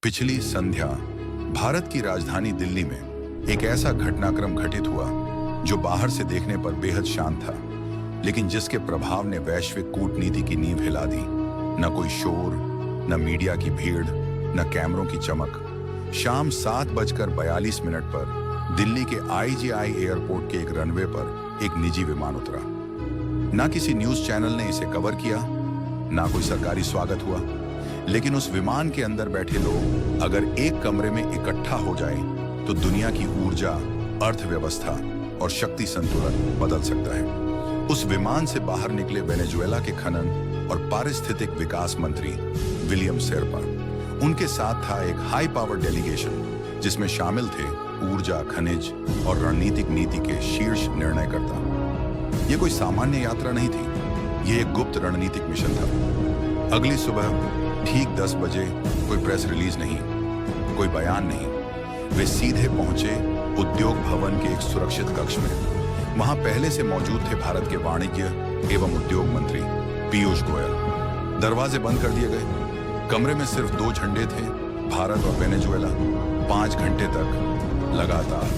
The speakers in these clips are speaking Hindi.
पिछली संध्या भारत की राजधानी दिल्ली में एक ऐसा घटनाक्रम घटित हुआ जो बाहर से देखने पर बेहद शांत था, लेकिन जिसके प्रभाव ने वैश्विक कूटनीति की नींव हिला दी। न कोई शोर, न मीडिया की भीड़, न कैमरों की चमक। शाम 7:42 पर दिल्ली के IGI एयरपोर्ट के एक रनवे पर एक निजी विमान उतरा। ना किसी न्यूज चैनल ने इसे कवर किया, ना कोई सरकारी स्वागत हुआ, लेकिन उस विमान के अंदर बैठे लोग अगर एक कमरे में इकट्ठा हो जाएं, तो दुनिया की ऊर्जा, अर्थव्यवस्था और शक्ति संतुलन बदल सकता है। उस विमान से बाहर निकले वेनेजुएला के खनन और पारिस्थितिक विकास मंत्री विलियम सेरपा। उनके साथ था एक हाई पावर डेलीगेशन जिसमें शामिल थे ऊर्जा, खनिज और रणनीतिक नीति के शीर्ष निर्णयकर्ता। ये कोई सामान्य यात्रा नहीं थी, ये एक गुप्त रणनीतिक मिशन था। अगली सुबह ठीक 10 बजे कोई प्रेस रिलीज नहीं, कोई बयान नहीं। वे सीधे पहुंचे उद्योग भवन के एक सुरक्षित कक्ष में। वहां पहले से मौजूद थे भारत के वाणिज्य एवं उद्योग मंत्री पीयूष गोयल। दरवाजे बंद कर दिए गए। कमरे में सिर्फ 2 झंडे थे, भारत और वेनेजुएला। 5 घंटे तक लगातार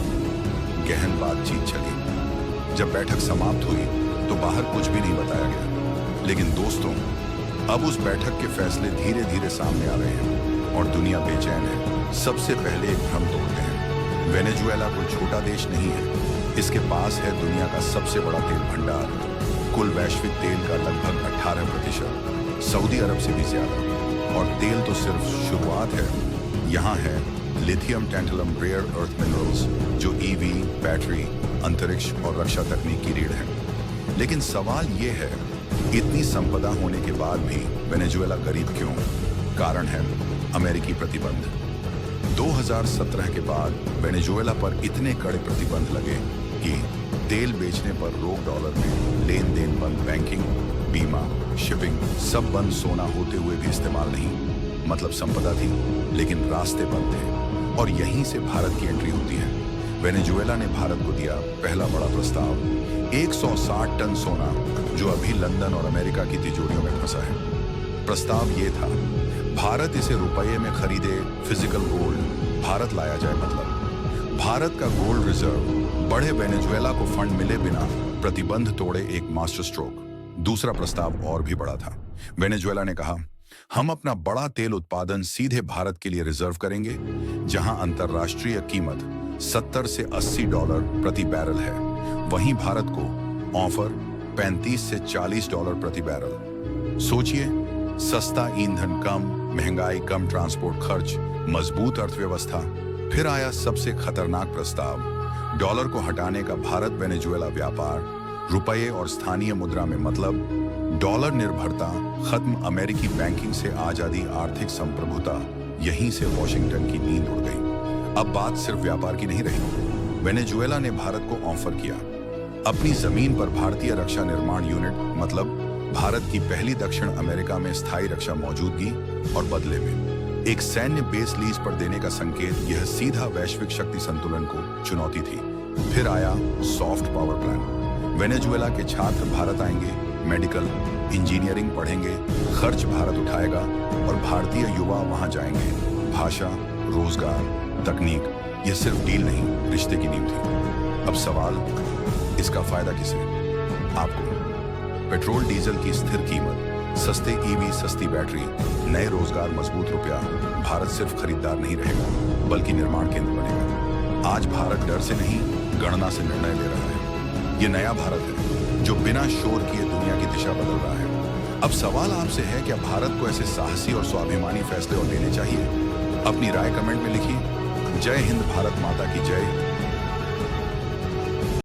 गहन बातचीत चली। जब बैठक समाप्त हुई तो बाहर कुछ भी नहीं बताया गया। लेकिन दोस्तों, अब उस बैठक के फैसले धीरे धीरे सामने आ रहे हैं और दुनिया बेचैन है। सबसे पहले एक भ्रम तोड़ते हैं। वेनेजुएला कोई छोटा देश नहीं है। इसके पास है दुनिया का सबसे बड़ा तेल भंडार। कुल वैश्विक तेल का लगभग 18%, सऊदी अरब से भी ज्यादा। और तेल तो सिर्फ शुरुआत है। यहाँ है lithium tantalum rare earth minerals, जो EV, बैटरी, अंतरिक्ष और रक्षा तकनीक की रीढ़ है। लेकिन सवाल ये है, इतनी संपदा होने के बाद भी वेनेजुएला गरीब क्यों? कारण है अमेरिकी प्रतिबंध। 2017 के बाद वेनेजुएला पर इतने कड़े प्रतिबंध लगे कि तेल बेचने पर रोक, डॉलर में लेन देन बंद, बैंकिंग, बीमा, शिपिंग सब बंद, सोना होते हुए भी इस्तेमाल नहीं। मतलब संपदा थी लेकिन रास्ते बंद थे। और यहीं से भारत की एंट्री होती है। वेनेजुएला ने भारत को दिया पहला बड़ा प्रस्ताव, 160 टन सोना, जो अभी लंदन और अमेरिका की तिजोरियों में फंसा है। प्रस्ताव ये था, भारत इसे रुपये में खरीदे, फिजिकल गोल्ड भारत लाया जाए। मतलब भारत का गोल्ड रिजर्व बढ़े, वेनेजुएला को फंड मिले बिना प्रतिबंध तोड़े, एक मास्टर स्ट्रोक। दूसरा प्रस्ताव और भी बड़ा था। वेनेजुएला ने कहा, हम अपना बड़ा तेल उत्पादन सीधे भारत के लिए रिजर्व करेंगे, जहां अंतरराष्ट्रीय कीमत $70 से $80 प्रति बैरल है। वहीं भारत को ऑफर $35 से $40 प्रति बैरल। सोचिए, सस्ता ईंधन कम, महंगाई कम, ट्रांसपोर्ट खर्च, मजबूत अर्थव्यवस्था। फिर आया सबसे खतरनाक प्रस्ताव, डॉलर को हटाने का। भारत वेनेजुएला व्यापार रुपये और स्थानीय मुद्रा में, मतलब डॉलर निर्भरता खत्म, अमेरिकी बैंकिंग से आजादी, आर्थिक संप्रभुता। यहीं से वॉशिंगटन की नींद उड़ गई। अब बात सिर्फ व्यापार की नहीं रही। वेनेजुएला ने भारत को ऑफर किया अपनी जमीन पर भारतीय रक्षा निर्माण यूनिट, मतलब भारत की पहली दक्षिण अमेरिका में स्थायी रक्षा मौजूदगी, और बदले में एक सैन्य बेस लीज पर देने का संकेत। यह सीधा वैश्विक शक्ति संतुलन को चुनौती थी। फिर आया सॉफ्ट पावर प्लान। वेनेजुएला के छात्र भारत आएंगे, मेडिकल, इंजीनियरिंग पढ़ेंगे, खर्च भारत उठाएगा और भारतीय युवा वहां जाएंगे। भाषा, रोजगार, तकनीक, यह सिर्फ डील नहीं, रिश्ते की नींव थी। अब सवाल, इसका फायदा किसे? आपको। पेट्रोल डीजल की स्थिर कीमत, सस्ते EV, सस्ती बैटरी, नए रोजगार, मजबूत रुपया। भारत सिर्फ खरीदार नहीं रहेगा बल्कि निर्माण केंद्र बनेगा। आज भारत डर से नहीं, गणना से निर्णय ले रहा है। यह नया भारत है जो बिना शोर किए दुनिया की दिशा बदल रहा है। अब सवाल आपसे है, क्या भारत को ऐसे साहसी और स्वाभिमानी फैसले और लेने चाहिए? अपनी राय कमेंट में लिखिए। जय हिंद, भारत माता की जय।